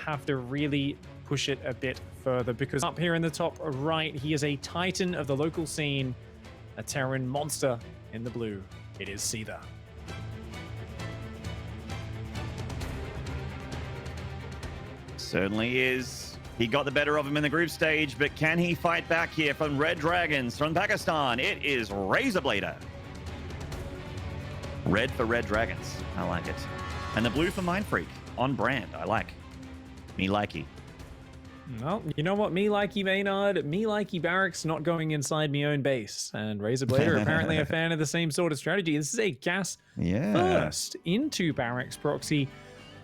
have to really push it a bit further, because up here in the top right, he is a titan of the local scene, a Terran monster in the blue. It is Seither. Certainly is. He got the better of him in the group stage, but can he fight back here from Red Dragons from Pakistan? It is RazerBlader. Red for Red Dragons. I like it. And the blue for Mind Freak. On brand. I like. Me likey. Well, you know what? Me likey Maynard, me likey Barracks not going inside me own base. And RazerBlader apparently a fan of the same sort of strategy. This is a gas burst into Barracks proxy.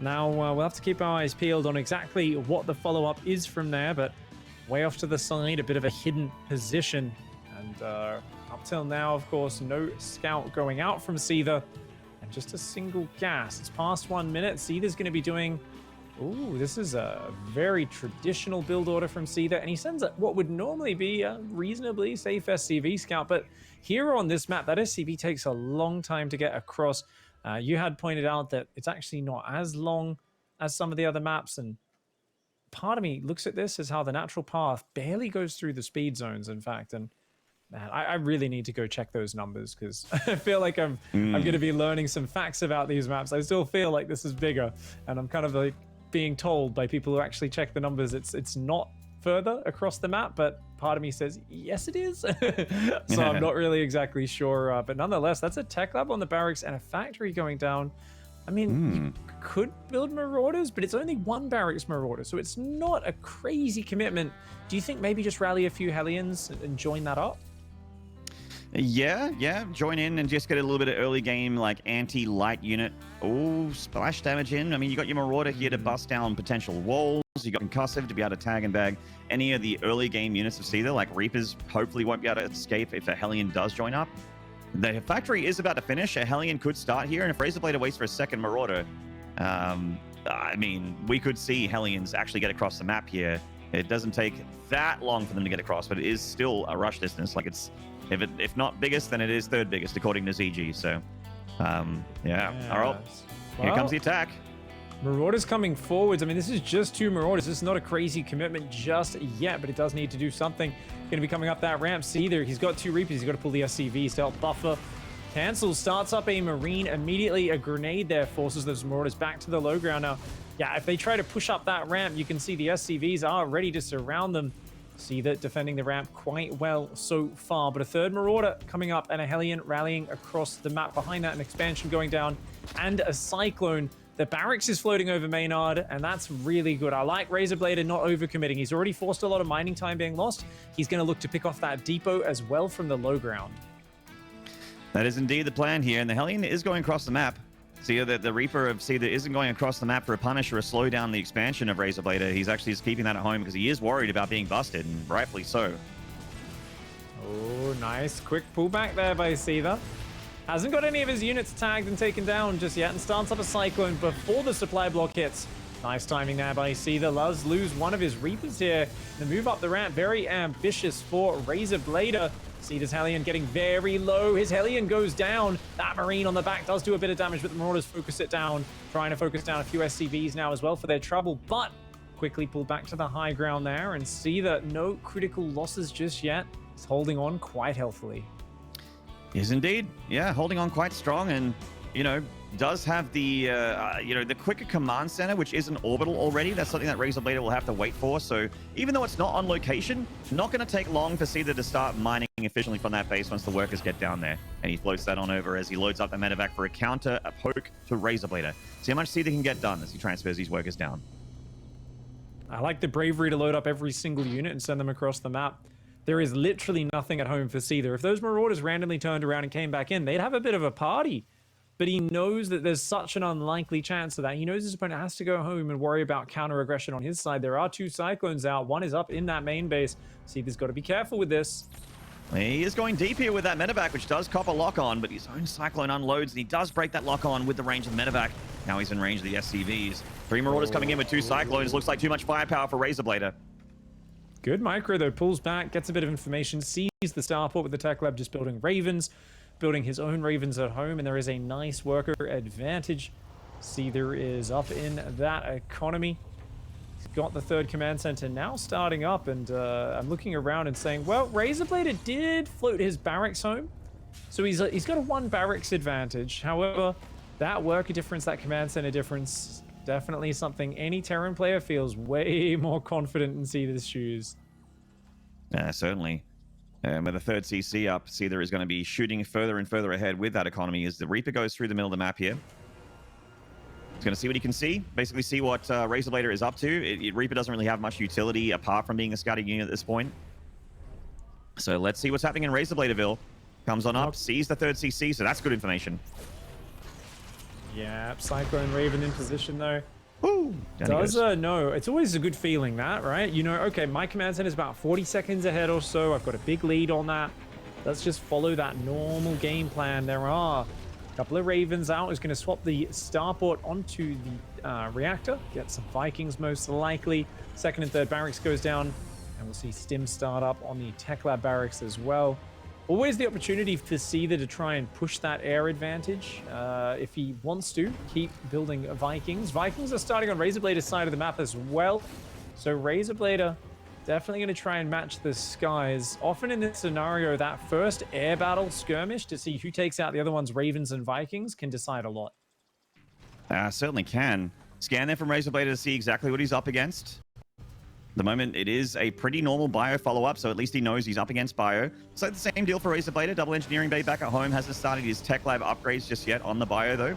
Now, we'll have to keep our eyes peeled on exactly what the follow-up is from there, but way off to the side, a bit of a hidden position. And up till now, of course, no scout going out from Seither, and just a single gas. It's past 1 minute. Seither's going to be doing... Ooh, this is a very traditional build order from Seither, and he sends what would normally be a reasonably safe SCV scout, but here on this map, that SCV takes a long time to get across. You had pointed out that it's actually not as long as some of the other maps, and part of me looks at this as how the natural path barely goes through the speed zones, in fact, and man, I really need to go check those numbers, because I feel like I'm going to be learning some facts about these maps. I still feel like this is bigger, and I'm kind of like being told by people who actually check the numbers it's not further across the map, but part of me says yes it is. So I'm not really exactly sure, but nonetheless, that's a tech lab on the barracks and a factory going down. I mean, you could build Marauders, but it's only one barracks Marauder, so it's not a crazy commitment. Do you think maybe just rally a few Hellions and join that up? Yeah, join in and just get a little bit of early game, like anti-light unit. Oh, splash damage in. I mean, you got your Marauder here to bust down potential walls. You got Concussive to be able to tag and bag any of the early game units of Seither, like Reapers hopefully won't be able to escape if a Hellion does join up. The factory is about to finish. A Hellion could start here, and if RazerBlader waits for a second Marauder, I mean, we could see Hellions actually get across the map here. It doesn't take that long for them to get across, but it is still a rush distance. Like, it's if not biggest, then it is third biggest according to ZG. So, yeah. All right, here comes the attack. Marauders coming forwards. I mean, this is just 2 Marauders. This is not a crazy commitment just yet, but it does need to do something. Going to be coming up that ramp. Seither, he's got 2 Reapers. He's got to pull the SCVs to help buffer. Cancels, starts up a Marine. Immediately, a grenade there forces those Marauders back to the low ground. Now, yeah, if they try to push up that ramp, you can see the SCVs are ready to surround them. Seither defending the ramp quite well so far, but a third Marauder coming up and a Hellion rallying across the map. Behind that, an expansion going down and a Cyclone. The barracks is floating over Maynard, and that's really good. I like RazerBlader not overcommitting. He's already forced a lot of mining time being lost. He's going to look to pick off that depot as well from the low ground. That is indeed the plan here, and the Hellion is going across the map. See, the Reaper of Seither isn't going across the map for a punish or a slow down the expansion of RazerBlader. He's actually just keeping that at home because he is worried about being busted, and rightfully so. Oh, nice. Quick pullback there by Seither. Hasn't got any of his units tagged and taken down just yet, and starts up a Cyclone before the supply block hits. Nice timing there by Seither. Does lose one of his Reapers here. The move up the ramp, very ambitious for RazerBlader. Seither's Hellion getting very low. His Hellion goes down. That Marine on the back does do a bit of damage, but the Marauders focus it down. Trying to focus down a few SCVs now as well for their trouble, but quickly pulled back to the high ground there, and Seither, no critical losses just yet. He's holding on quite healthily. Is indeed. Yeah, holding on quite strong, and, you know, does have the, the quicker command center, which isn't orbital already. That's something that RazerBlader will have to wait for. So even though it's not on location, not going to take long for Seither to start mining efficiently from that base once the workers get down there. And he floats that on over as he loads up the medevac for a counter, a poke to RazerBlader. See how much Seither can get done as he transfers these workers down. I like the bravery to load up every single unit and send them across the map. There is literally nothing at home for Seither. If those Marauders randomly turned around and came back in, they'd have a bit of a party. But he knows that there's such an unlikely chance of that. He knows his opponent has to go home and worry about counter-aggression on his side. There are 2 Cyclones out. One is up in that main base. Seither's got to be careful with this. He is going deep here with that medevac, which does cop a lock-on, but his own Cyclone unloads, and he does break that lock-on with the range of the medevac. Now he's in range of the SCVs. 3 Marauders coming in with 2 Cyclones. Looks like too much firepower for RazerBlader. Good micro, though. Pulls back, gets a bit of information, sees the starport with the tech lab just building Ravens, building his own Ravens at home, and there is a nice worker advantage. Seither is up in that economy. He's got the third command center now starting up, and I'm looking around and saying, well, RazerBlader did float his barracks home. So he's got a 1 barracks advantage. However, that worker difference, that command center difference, definitely something any Terran player feels way more confident in Seither's shoes. Certainly. With the third CC up, Seither is going to be shooting further and further ahead with that economy as the Reaper goes through the middle of the map here. He's going to see what he can see, basically see what RazerBlader is up to. Reaper doesn't really have much utility apart from being a scouting unit at this point. So let's see what's happening in RazerBladerville. Comes on up, sees the third CC, so that's good information. Yeah, Cyclone Raven in position though. Woo! No, it's always a good feeling that, right? You know, okay, my command center is about 40 seconds ahead or so. I've got a big lead on that. Let's just follow that normal game plan. There are a couple of Ravens out. Is going to swap the starport onto the reactor. Get some Vikings most likely. Second and third barracks goes down. And we'll see Stim start up on the Tech Lab barracks as well. Always the opportunity for Seither to try and push that air advantage if he wants to keep building Vikings. Vikings are starting on RazerBlader's side of the map as well. So RazerBlader definitely going to try and match the skies. Often in this scenario, that first air battle skirmish to see who takes out the other one's Ravens and Vikings can decide a lot. Certainly can. Scan there from RazerBlader to see exactly what he's up against. The moment it is a pretty normal bio follow-up, so at least he knows he's up against bio. So the same deal for RazerBlader. Double engineering bay back at home. Hasn't started his tech lab upgrades just yet on the bio though.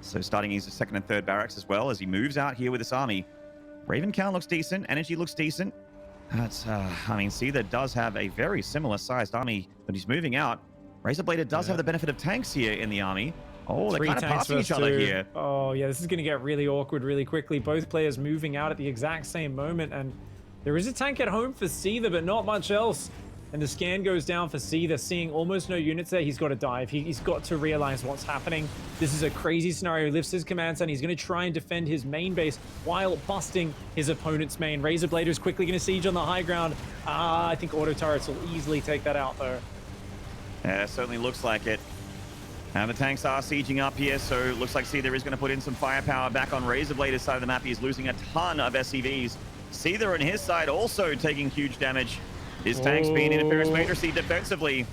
So starting his second and third barracks as well as he moves out here with this army. Raven count looks decent. Energy looks decent. That's, I mean, Seither does have a very similar sized army, but he's moving out. RazerBlader does have the benefit of tanks here in the army. Oh, they're kind of passing each other here. Oh, yeah, this is going to get really awkward really quickly. Both players moving out at the exact same moment, and there is a tank at home for Seither, but not much else. And the scan goes down for Seither, seeing almost no units there. He's got to dive. He's got to realize what's happening. This is a crazy scenario. He lifts his command center. He's going to try and defend his main base while busting his opponent's main. RazerBlader is quickly going to siege on the high ground. I think auto turrets will easily take that out, though. Yeah, it certainly looks like it. And the tanks are sieging up here, so it looks like Seither is going to put in some firepower back on RazerBlader's side of the map. He's losing a ton of SCVs. Seither on his side also taking huge damage. His tanks being interference matrix defensively.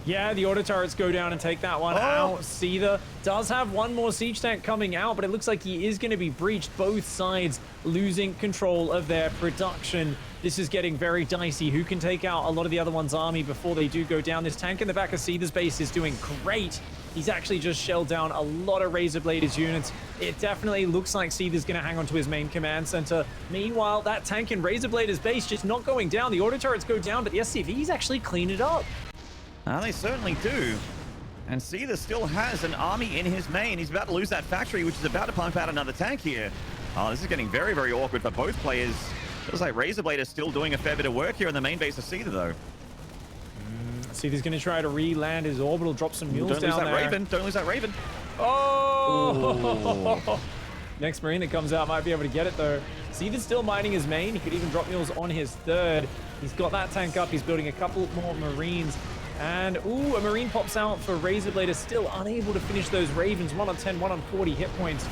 Yeah, the auto turrets go down and take that one out. Seither does have one more siege tank coming out, but it looks like he is going to be breached. Both sides losing control of their production. This is getting very dicey. Who can take out a lot of the other one's army before they do go down? This tank in the back of Seither's base is doing great. He's actually just shelled down a lot of RazerBlader's units. It definitely looks like Seither's going to hang on to his main command center. Meanwhile, that tank in RazerBlader's base just not going down. The auto turrets go down, but the SCVs actually clean it up. They certainly do. And Seither still has an army in his main. He's about to lose that factory, which is about to pump out another tank here. Oh, this is getting very, very awkward for both players. Feels like RazerBlader is still doing a fair bit of work here in the main base of Seither, though. Seither's going to try to re-land his orbital, drop some mules down there. Don't lose that Raven. Oh! Next Marine that comes out might be able to get it, though. Seither's still mining his main. He could even drop mules on his third. He's got that tank up. He's building a couple more Marines. And, ooh, a Marine pops out for RazerBlader, still unable to finish those Ravens. 1 on 10, 1 on 40 hit points.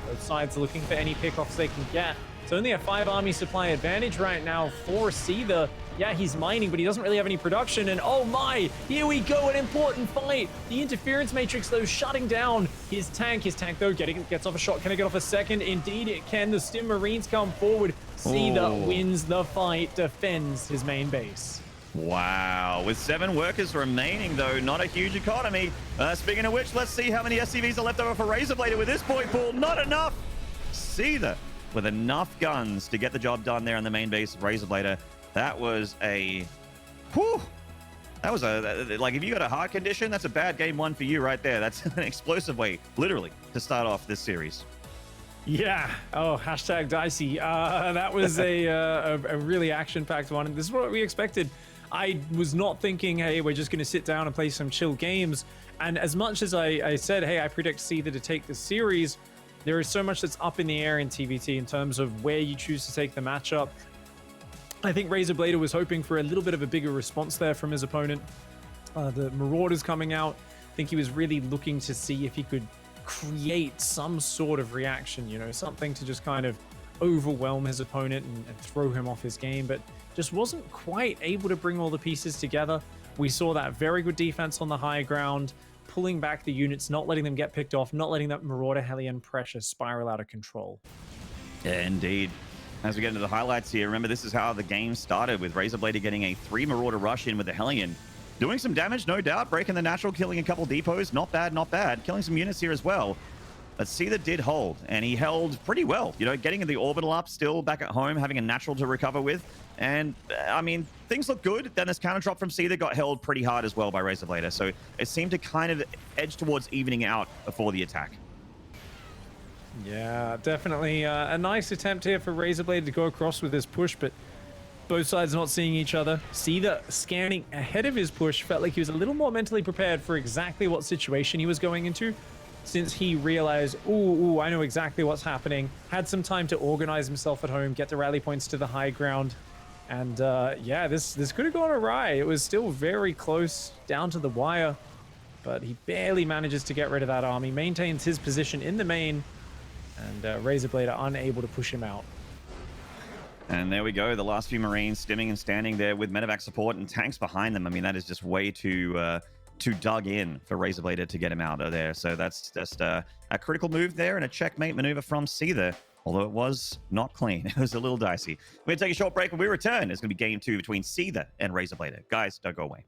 Both sides are looking for any pickoffs they can get. It's only a 5 army supply advantage right now for Seither. Yeah, he's mining, but he doesn't really have any production. And oh my, here we go, an important fight. The interference matrix, though, shutting down his tank. His tank, though, gets off a shot. Can it get off a second? Indeed, it can. The Stim Marines come forward. Seither wins the fight, defends his main base. Wow, with 7 workers remaining, though, not a huge economy. Speaking of which, let's see how many SCVs are left over for RazerBlader with this point pool. Not enough. Seither with enough guns to get the job done there on the main base of RazerBlader. That was a... Whew! That was a... Like, if you got a heart condition, that's a bad game one for you right there. That's an explosive way, literally, to start off this series. Yeah. Oh, hashtag dicey. That was a really action-packed one. And this is what we expected. I was not thinking, hey, we're just going to sit down and play some chill games. And as much as I said, hey, I predict Seither to take the series, there is so much that's up in the air in TVT in terms of where you choose to take the matchup. I think RazerBlader was hoping for a little bit of a bigger response there from his opponent. The Marauders coming out. I think he was really looking to see if he could create some sort of reaction, you know, something to just kind of overwhelm his opponent and throw him off his game, but just wasn't quite able to bring all the pieces together. We saw that very good defense on the high ground, pulling back the units, not letting them get picked off, not letting that Marauder Hellion pressure spiral out of control. Yeah, indeed. As we get into the highlights here, remember this is how the game started, with RazerBlader getting a 3 Marauder rush in with the Hellion. Doing some damage, no doubt, breaking the natural, killing a couple depots. Not bad, not bad. Killing some units here as well. But Seither did hold, and he held pretty well. You know, getting the orbital up, still back at home, having a natural to recover with. And, I mean, things look good. Then this counter drop from Seither got held pretty hard as well by RazerBlader. So it seemed to kind of edge towards evening out before the attack. Yeah, definitely a nice attempt here for RazerBlader to go across with this push, but both sides not seeing each other. Seither scanning ahead of his push, felt like he was a little more mentally prepared for exactly what situation he was going into, since he realized, ooh, I know exactly what's happening. Had some time to organize himself at home, get the rally points to the high ground. And yeah, this could have gone awry. It was still very close, down to the wire, but he barely manages to get rid of that army, maintains his position in the main, and RazerBlader unable to push him out. And there we go, the last few Marines stimming and standing there with medevac support and tanks behind them. I mean, that is just way too dug in for RazerBlader to get him out of there. So that's just a critical move there and a checkmate maneuver from Seither, although it was not clean. It was a little dicey. We're going to take a short break. When we return, it's going to be game 2 between Seither and RazerBlader. Guys, don't go away.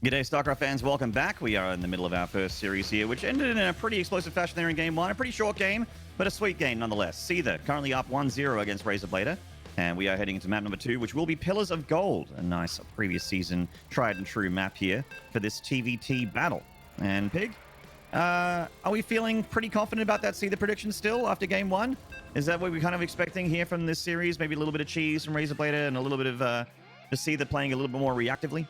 G'day, StarCraft fans. Welcome back. We are in the middle of our first series here, which ended in a pretty explosive fashion there in Game 1. A pretty short game, but a sweet game nonetheless. Seither currently up 1-0 against RazerBlader. And we are heading into map number 2, which will be Pillars of Gold. A nice previous season tried and true map here for this TVT battle. And Pig, are we feeling pretty confident about that Seither prediction still after Game 1? Is that what we're kind of expecting here from this series? Maybe a little bit of cheese from RazerBlader and a little bit of just Seither playing a little bit more reactively?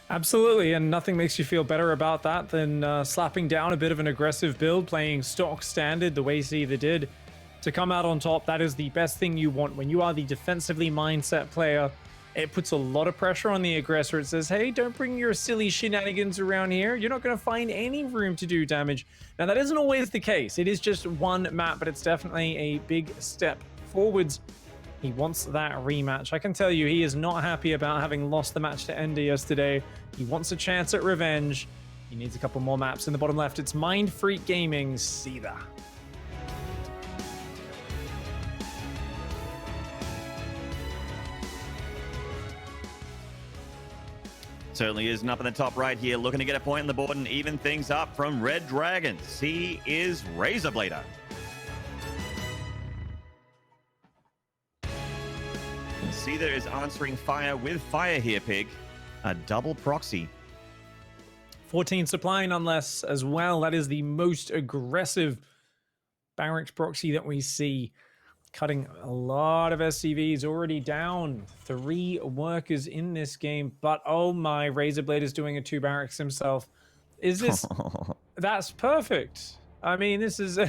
Absolutely, and nothing makes you feel better about that than slapping down a bit of an aggressive build, playing stock standard the way Seither did to come out on top. That is the best thing you want when you are the defensively mindset player. It puts a lot of pressure on the aggressor. It says, hey, don't bring your silly shenanigans around here. You're not going to find any room to do damage. Now, that isn't always the case. It is just one map, but it's definitely a big step forwards. He wants that rematch. I can tell you, he is not happy about having lost the match to Ender yesterday. He wants a chance at revenge. He needs a couple more maps. In the bottom left, it's Mind Freak Gaming's Seither. Certainly is up in the top right here, looking to get a point on the board and even things up from Red Dragons. He is RazerBlader. Seither is answering fire with fire here, Pig. A double proxy. 14 supply nonetheless as well. That is the most aggressive barracks proxy that we see. Cutting a lot of SCVs, already down 3 workers in this game. But oh my, RazerBlader is doing a 2 barracks himself. Is this... That's perfect. I mean, this is... So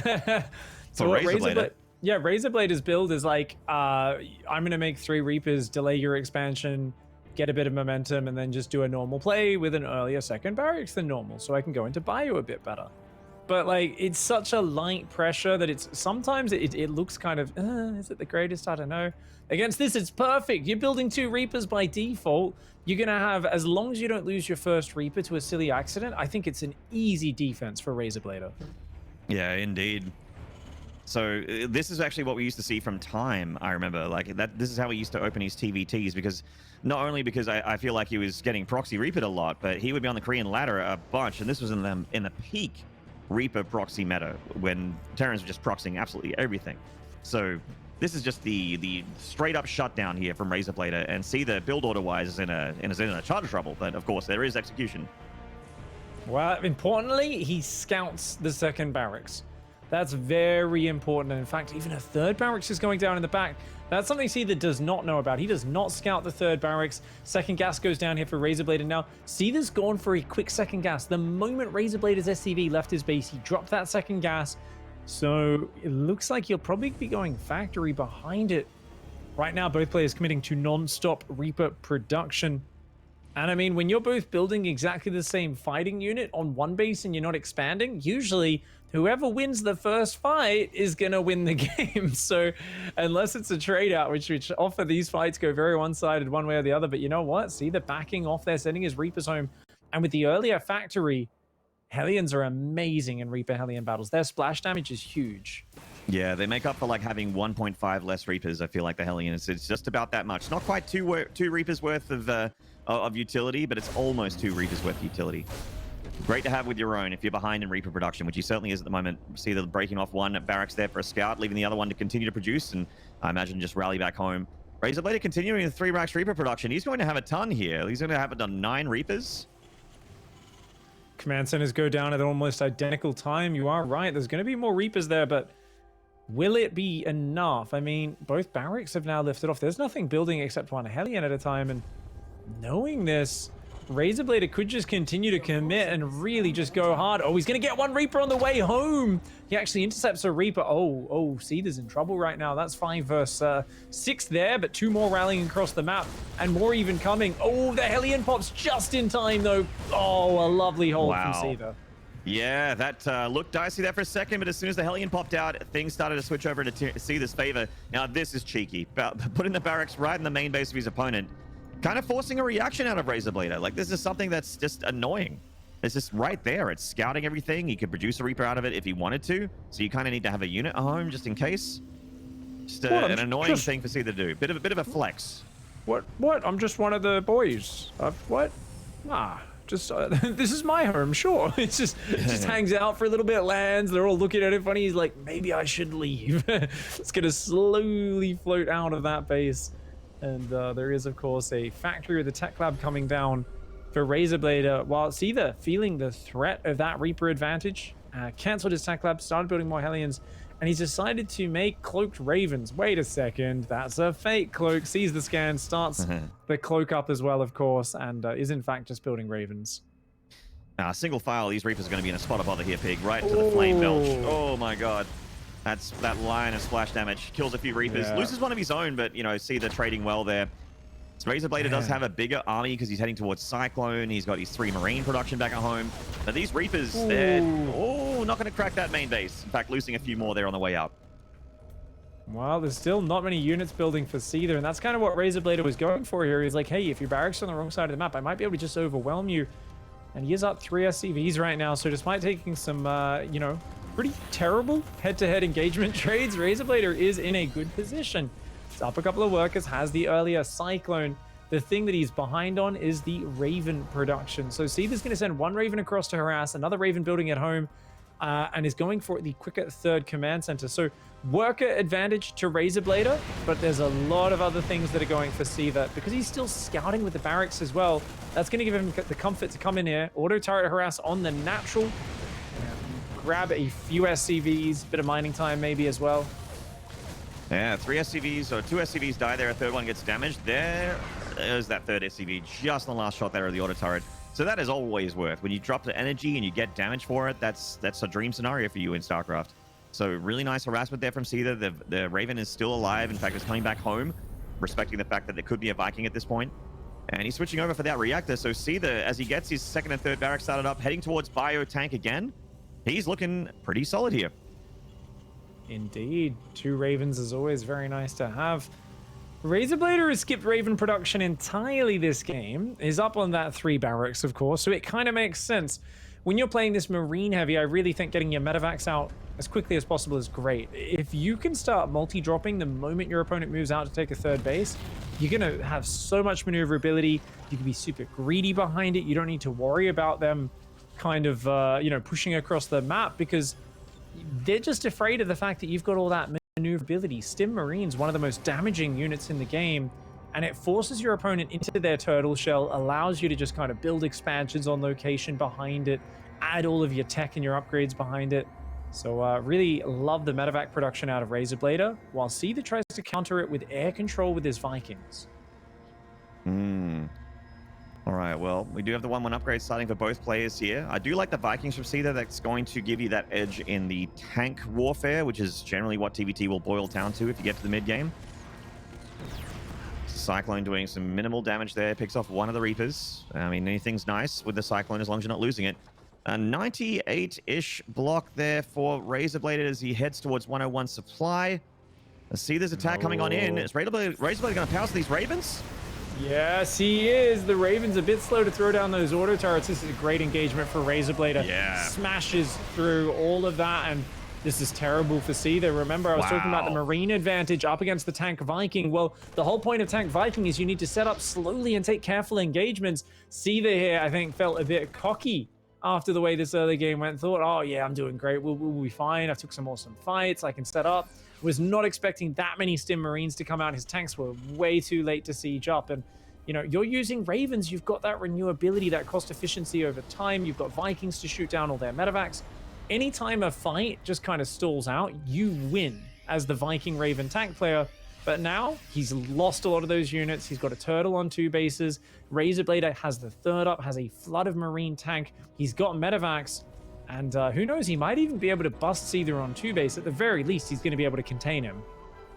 RazerBlader... Yeah, RazerBlader's build is like, I'm going to make 3 Reapers, delay your expansion, get a bit of momentum, and then just do a normal play with an earlier second barracks than normal, so I can go into bio a bit better. But like, it's such a light pressure that it's sometimes it looks kind of, is it the greatest? I don't know. Against this, it's perfect. You're building 2 Reapers by default. You're going to have, as long as you don't lose your first Reaper to a silly accident, I think it's an easy defense for RazerBlader. Yeah, indeed. So this is actually what we used to see from Time. I remember, like that. This is how he used to open his TVTs, because not only because I feel like he was getting proxy Reapered a lot, but he would be on the Korean ladder a bunch, and this was in the peak Reaper proxy meta when Terrans were just proxying absolutely everything. So this is just the straight up shutdown here from RazerBlader, and see the build order wise is in a ton of trouble. But of course there is execution. Well, importantly, he scouts the second barracks. That's very important. And in fact, even a 3rd barracks is going down in the back. That's something Seither does not know about. He does not scout the 3rd barracks. Second gas goes down here for RazerBlader. Now, Seither's gone for a quick second gas. The moment RazerBlader's SCV left his base, he dropped that second gas. So it looks like he'll probably be going factory behind it. Right now, both players committing to non-stop Reaper production. And I mean, when you're both building exactly the same fighting unit on one base and you're not expanding, usually whoever wins the first fight is going to win the game. So unless it's a trade out, which often these fights go very one-sided one way or the other. But you know what? See, they're backing off. They're sending his Reapers home. And with the earlier factory, Hellions are amazing in Reaper Hellion battles. Their splash damage is huge. Yeah, they make up for like having 1.5 less Reapers. I feel like the Hellions, it's just about that much. Not quite two Reapers worth of utility, but it's almost 2 Reapers worth of utility. Great to have with your own if you're behind in Reaper production, which he certainly is at the moment. See the breaking off one barracks there for a scout, leaving the other one to continue to produce, and I imagine just rally back home. RazerBlader continuing the 3 racks Reaper production. He's going to have a ton here. He's going to have it on 9 Reapers. Command centers go down at almost identical time. You are right. There's going to be more Reapers there, but will it be enough? I mean, both barracks have now lifted off. There's nothing building except 1 Hellion at a time, and knowing this, RazerBlader could just continue to commit and really just go hard. Oh, he's going to get 1 Reaper on the way home. He actually intercepts a Reaper. Oh, Seither's in trouble right now. That's 5 versus 6 there, but 2 more rallying across the map and more even coming. Oh, the Hellion pops just in time, though. Oh, a lovely hold from Seither. Yeah, that looked dicey there for a second, but as soon as the Hellion popped out, things started to switch over to Seither's favor. Now, this is cheeky. Putting the barracks right in the main base of his opponent, kind of forcing a reaction out of RazerBlader. Like, this is something that's just annoying. It's just right there. It's scouting everything. He could produce a Reaper out of it if he wanted to. So you kind of need to have a unit at home just in case. Just an annoying thing for Seither to do. Bit of a flex. What? I'm just one of the boys. What? Ah, just this is my home, sure. It just hangs out for a little bit, lands. They're all looking at it funny. He's like, maybe I should leave. It's gonna slowly float out of that base, and there is of course a factory with the tech lab coming down for RazerBlader. While Seither feeling the threat of that Reaper advantage, canceled his tech lab, started building more Hellions. And he's decided to make cloaked ravens. Wait a second, that's a fake cloak. Sees the scan, starts the cloak up as well, of course, and is in fact just building ravens. Single file, these Reapers are going to be in a spot of bother here, Pig, right to the flame belch. Oh my god. That line of splash damage. Kills a few Reapers. Loses one of his own, but, you know, see the trading well there. So RazerBlader does have a bigger army because he's heading towards Cyclone. He's got his 3 Marine production back at home. But these Reapers, they're not going to crack that main base. In fact, losing a few more there on the way up. Well, there's still not many units building for Seither, and that's kind of what RazerBlader was going for here. He's like, hey, if your barracks are on the wrong side of the map, I might be able to just overwhelm you. And he is up 3 SCVs right now, so despite taking some, you know, pretty terrible head-to-head engagement trades, RazerBlader is in a good position. It's up a couple of workers, has the earlier Cyclone. The thing that he's behind on is the Raven production. So Seither's going to send 1 Raven across to harass, another Raven building at home, and is going for the quicker 3rd command center. So worker advantage to RazerBlader, but there's a lot of other things that are going for Seither because he's still scouting with the barracks as well. That's going to give him the comfort to come in here, auto turret harass on the natural, grab a few SCVs, bit of mining time maybe as well. Yeah, 3 SCVs, or 2 SCVs die there, a 3rd one gets damaged. There's that 3rd SCV just on the last shot there of the auto turret. So that is always worth. When you drop the energy and you get damage for it, that's a dream scenario for you in StarCraft. So really nice harassment there from Seither. The Raven is still alive. In fact, it's coming back home, respecting the fact that there could be a Viking at this point. And he's switching over for that reactor. So Seither, as he gets his 2nd and 3rd barracks started up, heading towards Bio Tank again, he's looking pretty solid here. Indeed. 2 Ravens is always very nice to have. RazerBlader has skipped Raven production entirely this game. Is up on that 3 barracks, of course, so it kind of makes sense. When you're playing this Marine heavy, I really think getting your medevacs out as quickly as possible is great. If you can start multi-dropping the moment your opponent moves out to take a 3rd base, you're going to have so much maneuverability. You can be super greedy behind it. You don't need to worry about them kind of, you know, pushing across the map because they're just afraid of the fact that you've got all that maneuverability. Stim Marine's one of the most damaging units in the game, and it forces your opponent into their turtle shell, allows you to just kind of build expansions on location behind it, add all of your tech and your upgrades behind it. So really love the medevac production out of RazerBlader, while Seither tries to counter it with air control with his Vikings. All right, well, we do have the 1-1 upgrade starting for both players here. I do like the Vikings from Seither. That's going to give you that edge in the tank warfare, which is generally what TVT will boil down to if you get to the mid-game. Cyclone doing some minimal damage there. Picks off 1 of the Reapers. I mean, anything's nice with the Cyclone as long as you're not losing it. A 98-ish block there for RazerBlader as he heads towards 101 supply. Let's see this attack coming on in. Is RazerBlader going to pounce these Ravens? Yes, he is. The Raven's a bit slow to throw down those auto turrets. This is a great engagement for RazerBlader. Yeah. Smashes through all of that, and this is terrible for Seither. Remember, I was talking about the Marine advantage up against the Tank Viking. Well, the whole point of Tank Viking is you need to set up slowly and take careful engagements. Seither here, I think, felt a bit cocky after the way this early game went. Thought, oh yeah, I'm doing great. We'll be fine. I took some awesome fights. I can set up. Was not expecting that many Stim Marines to come out. His tanks were way too late to siege up. And, you know, you're using Ravens. You've got that renewability, that cost efficiency over time. You've got Vikings to shoot down all their medevacs. Anytime a fight just kind of stalls out, you win as the Viking Raven tank player. But now he's lost a lot of those units. He's got a turtle on 2 bases. RazerBlader has the 3rd up, has a flood of Marine tank. He's got medevacs. And who knows, he might even be able to bust Seither on 2 base. At the very least, he's going to be able to contain him.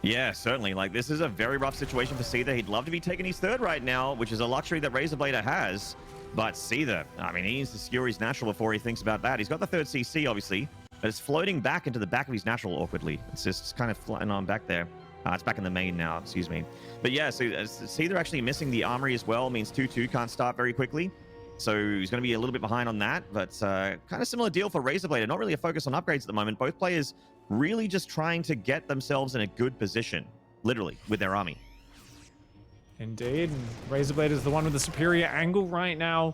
Yeah, certainly. Like, this is a very rough situation for Seither. He'd love to be taking his 3rd right now, which is a luxury that RazerBlader has. But Seither, I mean, he needs to secure his natural before he thinks about that. He's got the 3rd CC, obviously, but it's floating back into the back of his natural awkwardly. It's just kind of floating on back there. It's back in the main now, excuse me. But yeah, so Seither actually missing the armory as well means 2-2 can't start very quickly. So he's going to be a little bit behind on that, but kind of similar deal for RazerBlader. Not really a focus on upgrades at the moment. Both players really just trying to get themselves in a good position, literally, with their army. Indeed. And RazerBlader is the one with the superior angle right now.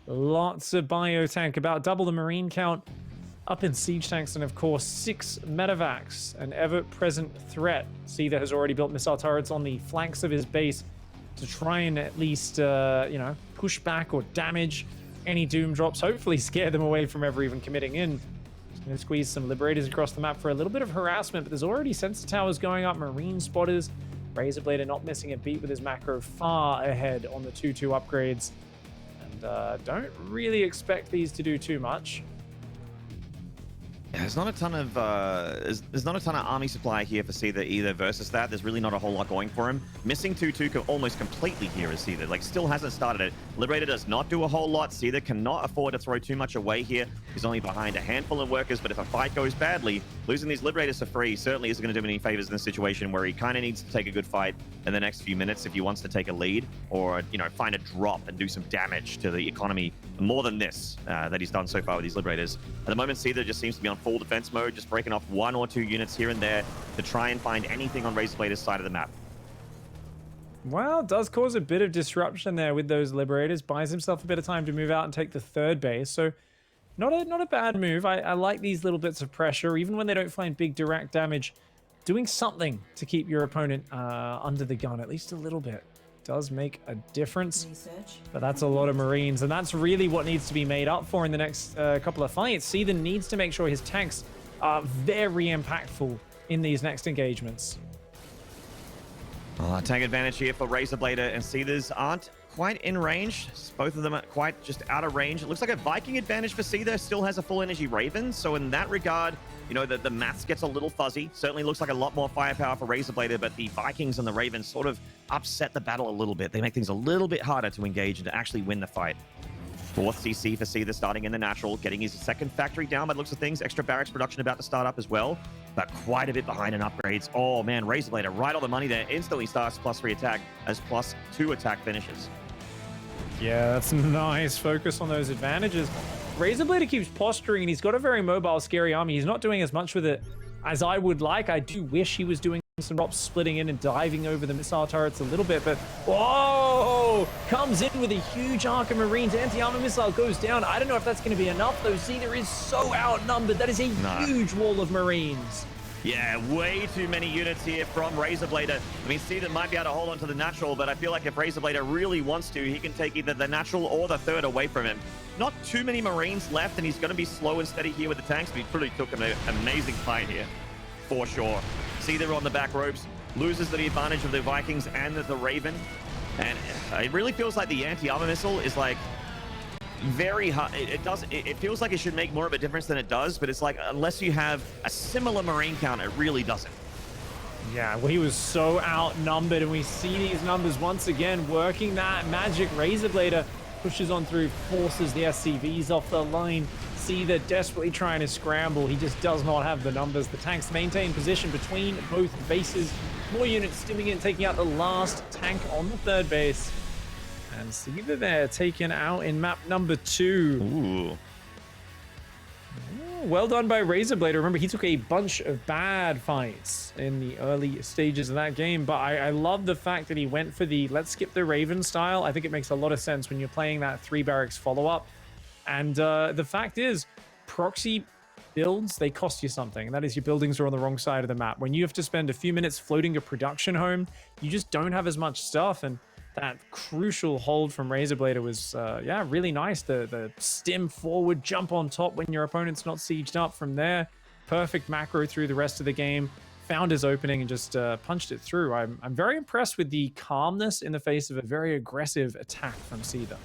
Lots of biotank, about double the marine count up in siege tanks, and of course 6 medevacs, an ever-present threat. Seither has already built missile turrets on the flanks of his base to try and at least, you know, push back or damage any doom drops, hopefully scare them away from ever even committing in. Just gonna squeeze some liberators across the map for a little bit of harassment, but there's already sensor towers going up, marine spotters. RazerBlader not missing a beat with his macro, far ahead on the 2-2 upgrades. And don't really expect these to do too much. Yeah, there's not a ton of army supply here for Seither either. Versus that, there's really not a whole lot going for him. Missing 2-2 almost completely here is Seither. Like, still hasn't started it. Liberator does not do a whole lot. Seither cannot afford to throw too much away here. He's only behind a handful of workers, but if a fight goes badly, losing these Liberators for free certainly isn't going to do him any favors in this situation where he kind of needs to take a good fight in the next few minutes if he wants to take a lead or, you know, find a drop and do some damage to the economy more than this that he's done so far with these Liberators. At the moment, Seither just seems to be on full defense mode, just breaking off 1 or 2 units here and there to try and find anything on RazerBlader's side of the map. Well, it does cause a bit of disruption there with those Liberators. Buys himself a bit of time to move out and take the 3rd base. So not a bad move. I like these little bits of pressure, even when they don't find big direct damage. Doing something to keep your opponent under the gun, at least a little bit, does make a difference. But that's a lot of Marines, and that's really what needs to be made up for in the next couple of fights. Seither needs to make sure his tanks are very impactful in these next engagements. Tank advantage here for RazerBlader, and Seithers aren't quite in range. Both of them are quite just out of range. It looks like a Viking advantage for Seither. Still has a full energy Raven, so in that regard, you know, the maths gets a little fuzzy. Certainly looks like a lot more firepower for RazerBlader, but the Vikings and the Ravens sort of upset the battle a little bit. They make things a little bit harder to engage and to actually win the fight. 4th CC for Seither starting in the natural, getting his 2nd factory down by the looks of things. Extra barracks production about to start up as well, but quite a bit behind in upgrades. Oh man, RazerBlader right on the money there. Instantly starts +3 attack as +2 attack finishes. Yeah, that's nice. Focus on those advantages. RazerBlader keeps posturing, and he's got a very mobile, scary army. He's not doing as much with it as I would like. I do wish he was doing some drops, splitting in and diving over the missile turrets a little bit, but whoa! Comes in with a huge arc of Marines. Anti-armor missile goes down. I don't know if that's going to be enough, though. Seither is so outnumbered. That is a huge wall of Marines. Yeah, way too many units here from RazerBlader. I mean, Seither might be able to hold on to the natural, but I feel like if RazerBlader really wants to, he can take either the natural or the 3rd away from him. Not too many Marines left, and he's going to be slow and steady here with the tanks, but he pretty took an amazing fight here, for sure. Seither on the back ropes, loses the advantage of the Vikings and the Raven, and it really feels like the anti-armor missile is like very hard. It feels like it should make more of a difference than it does, but it's like unless you have a similar Marine count, it really doesn't. Yeah, well, he was so outnumbered, and we see these numbers once again working that magic. RazerBlader pushes on through, forces the SCVs off the line. Seither desperately trying to scramble. He just does not have the numbers. The tanks maintain position between both bases. More units stimming in, taking out the last tank on the 3rd base. And Seither there taken out in map number 2. Ooh. Well done by RazerBlader. Remember, he took a bunch of bad fights in the early stages of that game, but I love the fact that he went for the let's skip the Raven style. I think it makes a lot of sense when you're playing that 3 barracks follow-up. And the fact is, proxy builds, they cost you something, and that is your buildings are on the wrong side of the map. When you have to spend a few minutes floating your production home, you just don't have as much stuff, and that crucial hold from RazerBlader was, yeah, really nice. The stim forward, jump on top when your opponent's not sieged up from there. Perfect macro through the rest of the game. Found his opening and just punched it through. I'm very impressed with the calmness in the face of a very aggressive attack from Seither.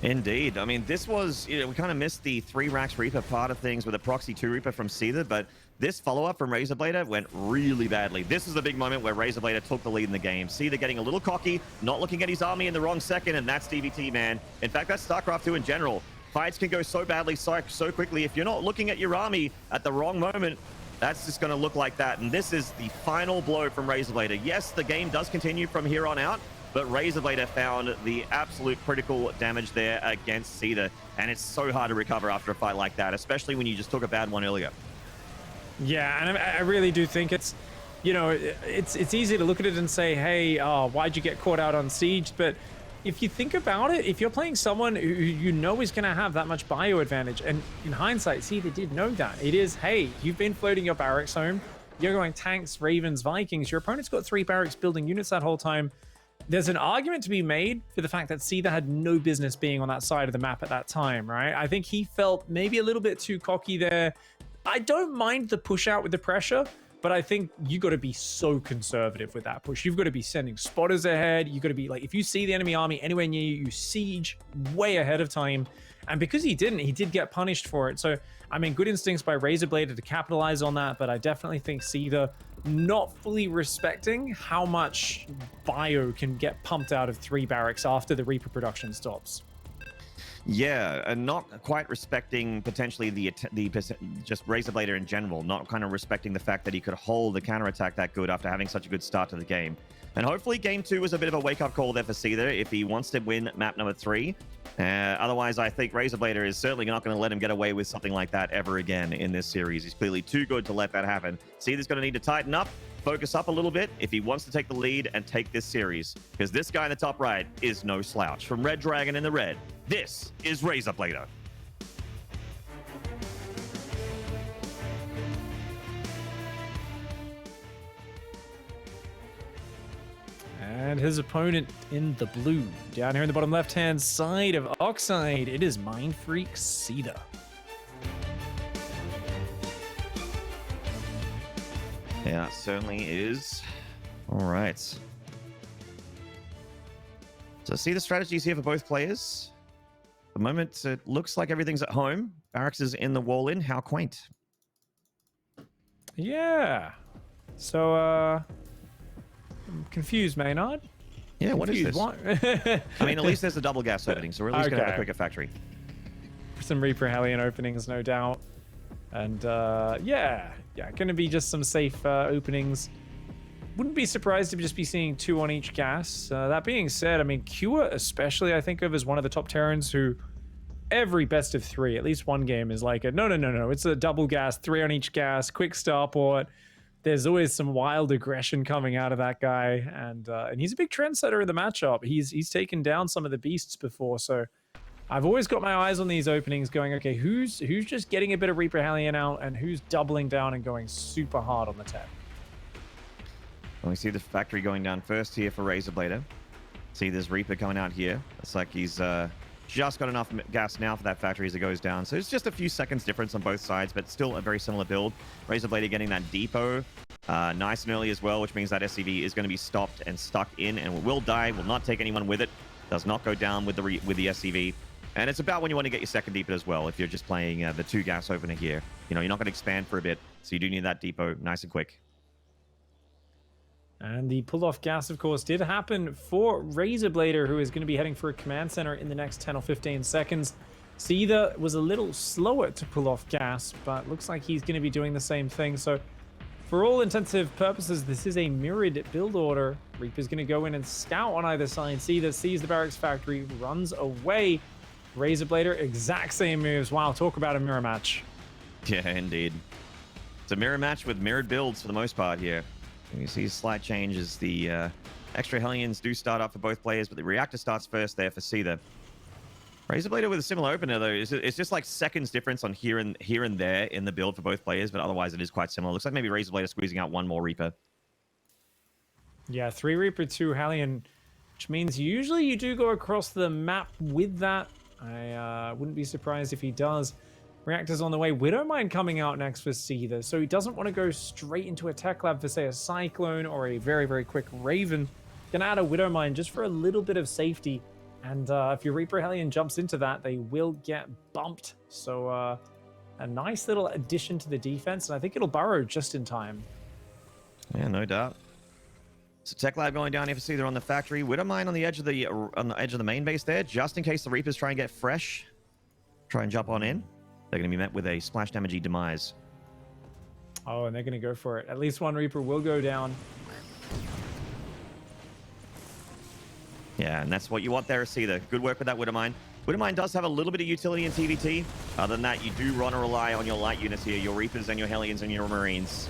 Indeed. I mean, this was, you know, we kind of missed the 3 racks Reaper part of things with a proxy 2 Reaper from Seither, but this follow-up from RazerBlader went really badly. This is the big moment where RazerBlader took the lead in the game. Seither getting a little cocky, not looking at his army in the wrong second, and that's DVT, man. In fact, that's StarCraft 2 in general. Fights can go so badly, so quickly. If you're not looking at your army at the wrong moment, that's just going to look like that. And this is the final blow from RazerBlader. Yes, the game does continue from here on out, but RazerBlader found the absolute critical damage there against Seither, and it's so hard to recover after a fight like that, especially when you just took a bad one earlier. Yeah, and I really do think it's, you know, it's easy to look at it and say, hey, why'd you get caught out on siege? But if you think about it, if you're playing someone who you know is going to have that much bio advantage, and in hindsight, see, they did know that. It is, hey, you've been floating your barracks home. You're going tanks, Ravens, Vikings. Your opponent's got 3 barracks building units that whole time. There's an argument to be made for the fact that Seither had no business being on that side of the map at that time, right? I think he felt maybe a little bit too cocky there. I don't mind the push out with the pressure, but I think you got to be so conservative with that push. You've got to be sending spotters ahead. You got to be like, if you see the enemy army anywhere near you, you siege way ahead of time. And because he didn't, he did get punished for it. So, I mean, good instincts by RazerBlader to capitalize on that, but I definitely think Seither not fully respecting how much bio can get pumped out of 3 barracks after the Reaper production stops. Yeah, and not quite respecting potentially the just RazerBlader in general, not kind of respecting the fact that he could hold the counterattack that good after having such a good start to the game. And hopefully game 2 was a bit of a wake-up call there for Seither if he wants to win map number 3. Otherwise, I think RazerBlader is certainly not going to let him get away with something like that ever again in this series. He's clearly too good to let that happen. Seither's going to need to tighten up, focus up a little bit if he wants to take the lead and take this series. Because this guy in the top right is no slouch. From Red Dragon in the red, this is RazerBlader. And his opponent in the blue, down here in the bottom left-hand side of Oxide, it is Mind Freak Seither. Yeah, it certainly is. All right. So see the strategies here for both players. At the moment, it looks like everything's at home. Barracks is in the wall in. How quaint. Yeah. So, I'm confused, Maynard. Yeah, what is this? What? I mean, at least there's a double gas opening, so we're at least going to have a quicker factory. Some Reaper Hellion openings, no doubt. And, yeah, going to be just some safe openings. Wouldn't be surprised to just be seeing 2 on each gas. That being said, I mean, Kua especially, I think of as one of the top Terrans who every best of 3, at least one game is like, no, it's a double gas, 3 on each gas, quick starport. There's always some wild aggression coming out of that guy, and he's a big trendsetter in the matchup. He's taken down some of the beasts before, so I've always got my eyes on these openings going, okay, who's just getting a bit of Reaper Hellion out, and who's doubling down and going super hard on the tech. Well, we see the factory going down first here for RazerBlader. See this Reaper coming out here. It's like he's just got enough gas now for that factory as it goes down. So it's just a few seconds difference on both sides, but still a very similar build. RazerBlader getting that depot nice and early as well, which means that SCV is going to be stopped and stuck in and will die, will not take anyone with it, does not go down with the SCV. And it's about when you want to get your second depot as well, if you're just playing the 2 gas opener here. You know, you're not going to expand for a bit, so you do need that depot nice and quick. And the pull-off gas, of course, did happen for RazerBlader, who is going to be heading for a command center in the next 10 or 15 seconds. Seither was a little slower to pull off gas, but looks like he's going to be doing the same thing. So for all intensive purposes, this is a mirrored build order. Reaper's going to go in and scout on either side. Seither sees the barracks factory, runs away. RazerBlader, exact same moves. Wow, talk about a mirror match. Yeah, indeed. It's a mirror match with mirrored builds for the most part here. You see a slight change as the extra Hellions do start up for both players, but the reactor starts first there for Seither. RazerBlader with a similar opener, though. It's just like seconds difference on here and there in the build for both players, but otherwise it is quite similar. Looks like maybe RazerBlader squeezing out one more Reaper. Yeah, 3 Reaper, 2 Hellion, which means usually you do go across the map with that. I wouldn't be surprised if he does. Reactors on the way. Widowmine coming out next for Seither, so he doesn't want to go straight into a tech lab for, say, a Cyclone or a very, very quick Raven. Gonna add a Widowmine just for a little bit of safety, and if your Reaper Hellion jumps into that, they will get bumped. So a nice little addition to the defense, and I think it'll burrow just in time. Yeah, no doubt. So tech lab going down here for Seither on the factory. Widowmine on the edge of the main base there, just in case the Reapers try and get fresh, try and jump on in. They're going to be met with a splash damagey demise. Oh, and they're going to go for it. At least one Reaper will go down. Yeah, and that's what you want there, Seither. Good work with that Widowmine. Widowmine does have a little bit of utility in TVT. Other than that, you do want to rely on your light units here, your Reapers and your Hellions and your Marines.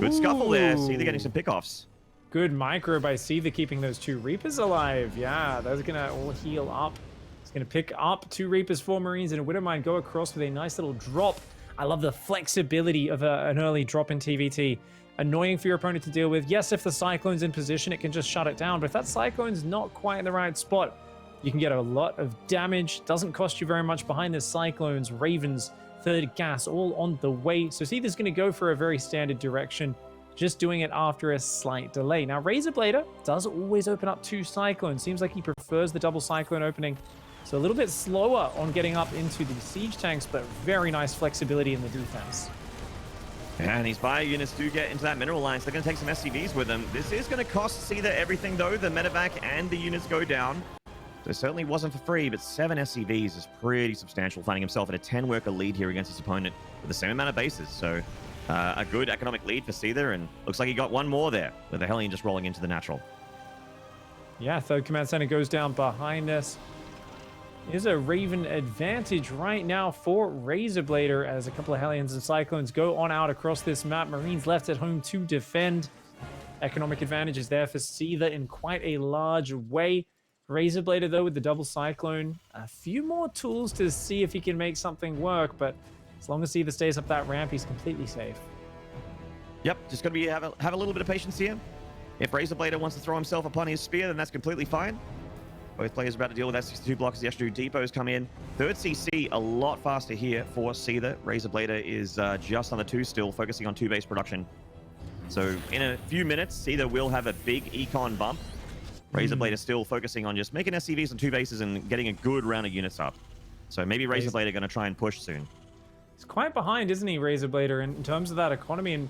Good scuffle there. Seither getting some pickoffs. Good micro by Seither keeping those 2 Reapers alive. Yeah, those are gonna all heal up. It's gonna pick up 2 Reapers, 4 Marines, and a Widowmine go across with a nice little drop. I love the flexibility of an early drop in TVT. Annoying for your opponent to deal with. Yes, if the Cyclone's in position, it can just shut it down, but if that Cyclone's not quite in the right spot, you can get a lot of damage. Doesn't cost you very much behind the Cyclones, Ravens, 3rd gas, all on the way. So Seither's going to go for a very standard direction, just doing it after a slight delay. Now, RazerBlader does always open up 2 Cyclones. Seems like he prefers the double Cyclone opening. So a little bit slower on getting up into the siege tanks, but very nice flexibility in the defense. And these bio units do get into that mineral line, so they're going to take some SCVs with them. This is going to cost Seither everything, though. The medevac and the units go down. So it certainly wasn't for free, but 7 SCVs is pretty substantial, finding himself at a 10-worker lead here against his opponent with the same amount of bases. So a good economic lead for Seither, and looks like he got one more there, with the Hellion just rolling into the natural. Yeah, 3rd command center goes down behind us. Is a Raven advantage right now for RazerBlader as a couple of Hellions and Cyclones go on out across this map. Marines left at home to defend. Economic advantage is there for Seither in quite a large way. RazerBlader, though, with the double Cyclone, a few more tools to see if he can make something work, but as long as Seither stays up that ramp, he's completely safe. Yep, just going to have a little bit of patience here. If RazerBlader wants to throw himself upon his spear, then that's completely fine. Both players are about to deal with S62 blocks as the S2 depots come in. 3rd CC a lot faster here for Seither. RazerBlader is just on the 2 still, focusing on 2 base production. So in a few minutes, Seither will have a big econ bump. RazerBlader still focusing on just making SCVs on 2 bases and getting a good round of units up. So maybe RazerBlader going to try and push soon. He's quite behind, isn't he, RazerBlader, in terms of that economy? And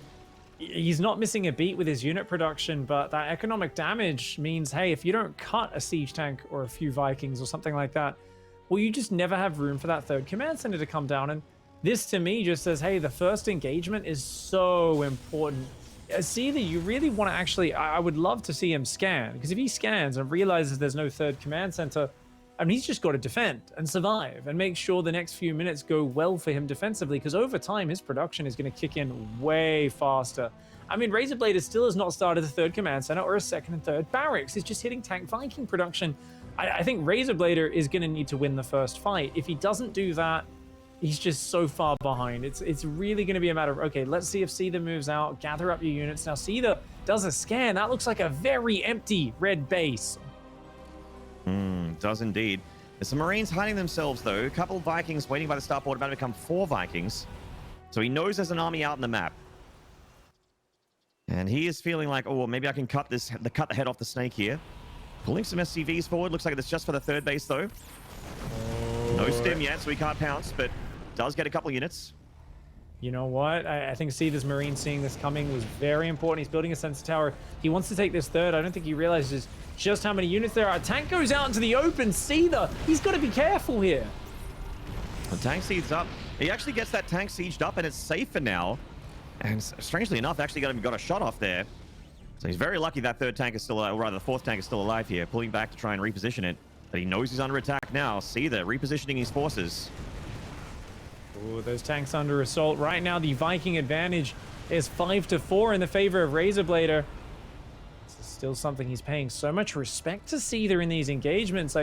he's not missing a beat with his unit production, but that economic damage means, hey, if you don't cut a siege tank or a few Vikings or something like that, well, you just never have room for that 3rd command center to come down. And this, to me, just says, hey, the first engagement is so important. Seither, you really want to actually, I would love to see him scan, because if he scans and realizes there's no 3rd command center, I mean, he's just got to defend and survive and make sure the next few minutes go well for him defensively, because over time, his production is going to kick in way faster. I mean, RazerBlader still has not started a 3rd command center or a 2nd and 3rd barracks. It's just hitting tank Viking production. I think RazerBlader is going to need to win the first fight. If he doesn't do that, he's just so far behind. It's really going to be a matter of, okay, let's see if Seither moves out, gather up your units. Now, Seither does a scan. That looks like a very empty red base. Does indeed. There's some Marines hiding themselves, though. A couple of Vikings waiting by the starport, about to become 4 Vikings. So he knows there's an army out in the map. And he is feeling like, oh, well, maybe I can cut the head off the snake here. Pulling some SCVs forward. Looks like it's just for the 3rd base, though. No stim yet, so he can't pounce, but does get a couple units. You know what? I think Seither's Marine seeing this coming was very important. He's building a sensor tower. He wants to take this 3rd. I don't think he realizes just how many units there are. A tank goes out into the open. Seither, he's got to be careful here. The tank sieged up. He actually gets that tank sieged up, and it's safe for now. And strangely enough, actually got a shot off there. So he's very lucky that 3rd tank is still alive, or rather the 4th tank is still alive here, pulling back to try and reposition it. But he knows he's under attack now. Seither repositioning his forces. Oh, those tanks under assault. Right now, the Viking advantage is 5-4 in the favor of RazerBlader. This is still something he's paying so much respect to Seither in these engagements.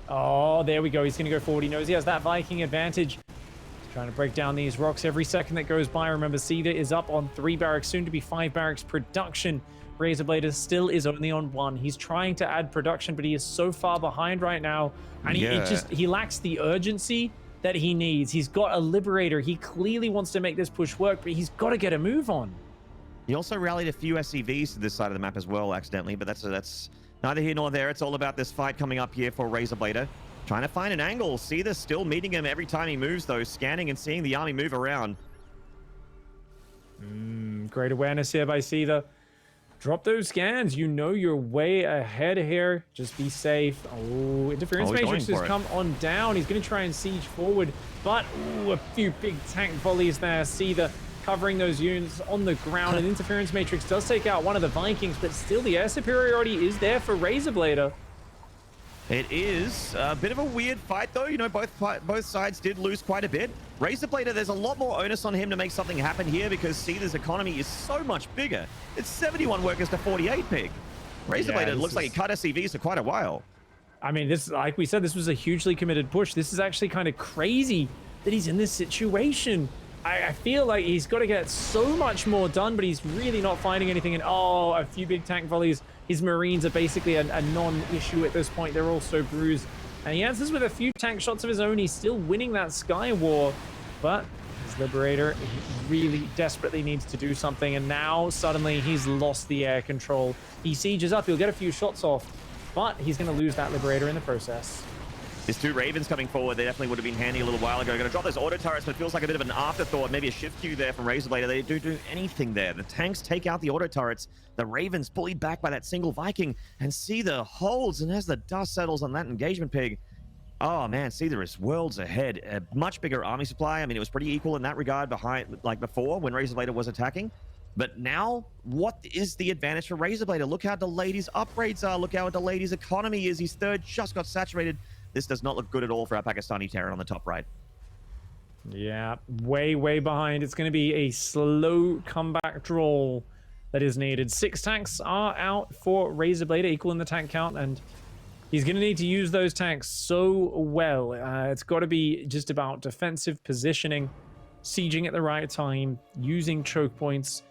Oh, there we go. He's going to go forward. He knows he has that Viking advantage. He's trying to break down these rocks every second that goes by. Remember, Seither is up on 3 barracks, soon to be 5 barracks production. RazerBlader still is only on 1. He's trying to add production, but he is so far behind right now. And he lacks the urgency that he needs. He's got a Liberator. He clearly wants to make this push work, but he's got to get a move on. He also rallied a few SCVs to this side of the map as well, accidentally, but that's neither here nor there. It's all about this fight coming up here for RazerBlader. Trying to find an angle. Seither still meeting him every time he moves, though, scanning and seeing the army move around. Great awareness here by Seither. Drop those scans. You know you're way ahead here. Just be safe. Oh, Interference Matrix has come on down. He's going to try and siege forward, but a few big tank volleys there. Seither covering those units on the ground. And Interference Matrix does take out one of the Vikings, but still the air superiority is there for RazerBlader. It is a bit of a weird fight, though. You know, both sides did lose quite a bit. RazerBlader, there's a lot more onus on him to make something happen here because Seither's economy is so much bigger. It's 71 workers to 48 pig. RazerBlader looks like he cut SCVs for quite a while. I mean, this, like we said, this was a hugely committed push. This is actually kind of crazy that he's in this situation. I feel like he's got to get so much more done, but he's really not finding anything. And oh, a few big tank volleys. His Marines are basically a non-issue at this point. They're all so bruised. And he answers with a few tank shots of his own. He's still winning that Sky War, but his Liberator, he really desperately needs to do something. And now suddenly he's lost the air control. He sieges up. He'll get a few shots off, but he's going to lose that Liberator in the process. His two Ravens coming forward, they definitely would have been handy a little while ago. Going to drop those auto turrets, but it feels like a bit of an afterthought. Maybe a shift queue there from RazerBlader. They don't do anything there. The tanks take out the auto turrets. The Ravens bullied back by that single Viking. And Seither holds, and as the dust settles on that engagement pig, oh man, Seither is worlds ahead. A much bigger army supply. I mean, it was pretty equal in that regard behind, like before, when RazerBlader was attacking. But now, what is the advantage for RazerBlader? Look how delayed his upgrades are. Look how delayed his economy is. His third just got saturated. This does not look good at all for our Pakistani Terran on the top right. Yeah, way behind. It's going to be a slow comeback draw that is needed. 6 tanks are out for RazerBlader, equal in the tank count, and he's going to need to use those tanks so well. It's got to be just about defensive positioning, sieging at the right time, using choke points,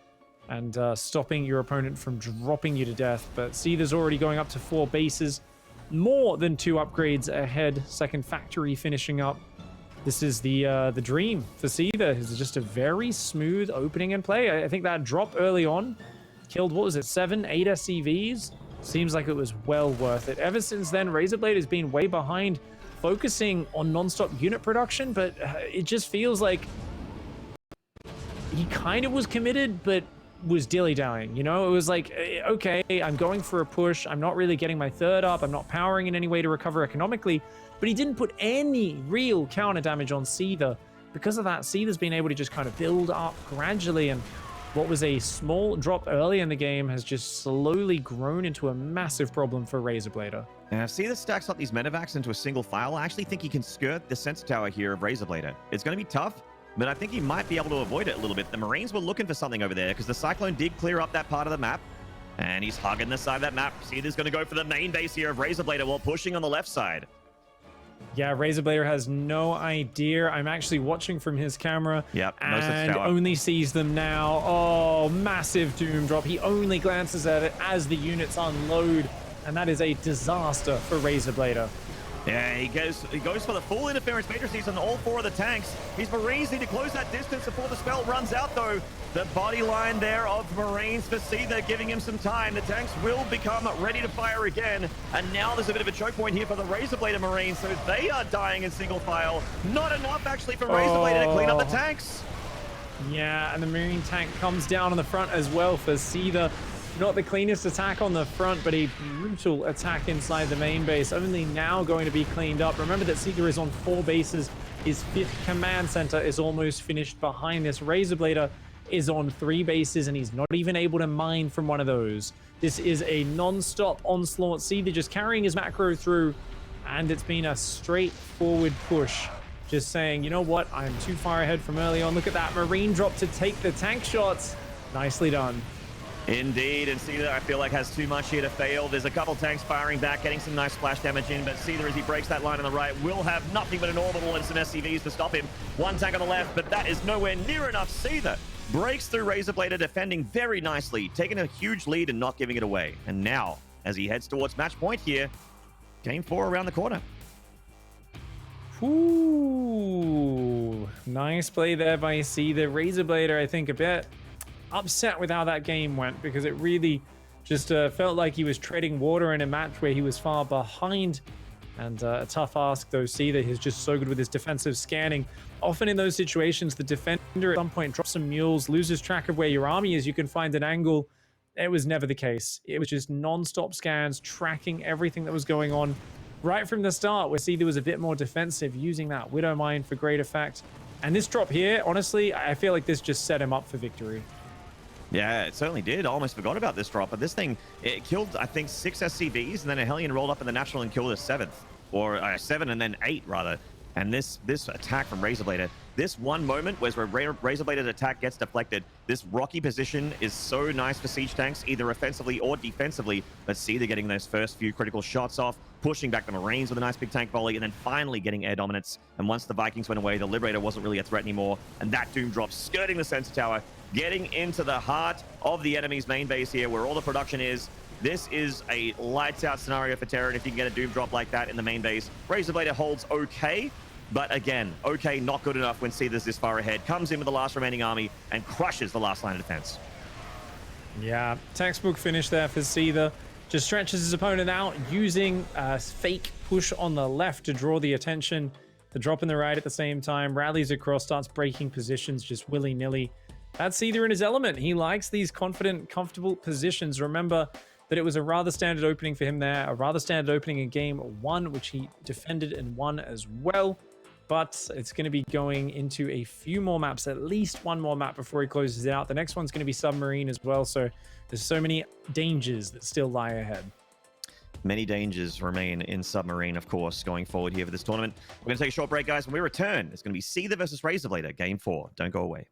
and stopping your opponent from dropping you to death. But Seither's already going up to 4 bases. More than 2 upgrades ahead. Second factory finishing up. This is the dream for Seither. It's just a very smooth opening and play. I think that drop early on killed, what was it, 7, 8 SCVs? Seems like it was well worth it. Ever since then, RazerBlader has been way behind, focusing on non-stop unit production, but it just feels like he kind of was committed, but was dilly-dallying, you know? It was like, okay, I'm going for a push. I'm not really getting my third up. I'm not powering in any way to recover economically, but he didn't put any real counter damage on Seither. Because of that, Seither's been able to just kind of build up gradually, and what was a small drop early in the game has just slowly grown into a massive problem for RazerBlader. Now, if Seither stacks up these medevacs into a single file, I actually think he can skirt the sensor tower here of RazerBlader. It's going to be tough, but I think he might be able to avoid it a little bit. The Marines were looking for something over there because the Cyclone did clear up that part of the map, and he's hugging the side of that map. Seither's going to go for the main base here of RazerBlader while pushing on the left side. Yeah, RazerBlader has no idea. I'm actually watching from his camera, and only sees them now. Oh, massive doom drop. He only glances at it as the units unload, and that is a disaster for RazerBlader. Yeah, he goes for the full interference matrices on all 4 of the tanks. His Marines need to close that distance before the spell runs out, though. The body line there of Marines for Seither giving him some time. The tanks will become ready to fire again. And now there's a bit of a choke point here for the RazerBlader Marines, so they are dying in single file. Not enough, actually, for RazerBlader to clean up the tanks. Yeah, and the Marine tank comes down on the front as well for Seither. Not the cleanest attack on the front, but a brutal attack inside the main base. Only now going to be cleaned up. Remember that Seither is on 4 bases. His 5th command center is almost finished behind this. RazerBlader is on 3 bases, and he's not even able to mine from one of those. This is a non-stop onslaught. Seither just carrying his macro through, and it's been a straightforward push. Just saying, you know what? I'm too far ahead from early on. Look at that Marine drop to take the tank shots. Nicely done. Indeed, and Seither, I feel like, has too much here to fail. There's a couple tanks firing back, getting some nice splash damage in, but Seither, as he breaks that line on the right, will have nothing but an orbital and some SCVs to stop him. 1 tank on the left, but that is nowhere near enough. Seither breaks through RazerBlader, defending very nicely, taking a huge lead and not giving it away. And now, as he heads towards match point here, game 4 around the corner. Ooh, nice play there by Seither. RazerBlader, I think, a bit upset with how that game went, because it really just felt like he was treading water in a match where he was far behind. And a tough ask, though. Seither is just so good with his defensive scanning. Often in those situations, the defender at some point drops some mules, loses track of where your army is. You can find an angle. It was never the case. It was just non-stop scans, tracking everything that was going on right from the start, where Seither was a bit more defensive, using that Widow Mine for great effect. And this drop here, honestly, I feel like this just set him up for victory. Yeah, it certainly did. I almost forgot about this drop, but this thing, it killed, I think, 6 SCVs, and then a Hellion rolled up in the natural and killed a 7th, or 7 and then 8 rather. And this attack from RazerBlader this one moment where RazerBlader's attack gets deflected, this rocky position is so nice for siege tanks, either offensively or defensively. But Seither getting those first few critical shots off, pushing back the Marines with a nice big tank volley, and then finally getting air dominance. And once the Vikings went away, the Liberator wasn't really a threat anymore, and that Doom drop skirting the center tower, getting into the heart of the enemy's main base here, where all the production is. This is a lights out scenario for Terran if you can get a Doom drop like that in the main base. RazerBlader holds okay, but again, okay, not good enough when Seither's this far ahead. Comes in with the last remaining army and crushes the last line of defense. Yeah, textbook finish there for Seither. Just stretches his opponent out, using a fake push on the left to draw the attention. The drop in the right at the same time. Rallies across, starts breaking positions just willy-nilly. That's Seither in his element. He likes these confident, comfortable positions. Remember that it was a rather standard opening for him there. A rather standard opening in game 1, which he defended and won as well. But it's going to be going into a few more maps, at least one more map before he closes it out. The next one's going to be Submarine as well, so there's so many dangers that still lie ahead. Many dangers remain in Submarine, of course, going forward here for this tournament. We're going to take a short break, guys. When we return, it's going to be Seither versus RazerBlader, Game 4. Don't go away.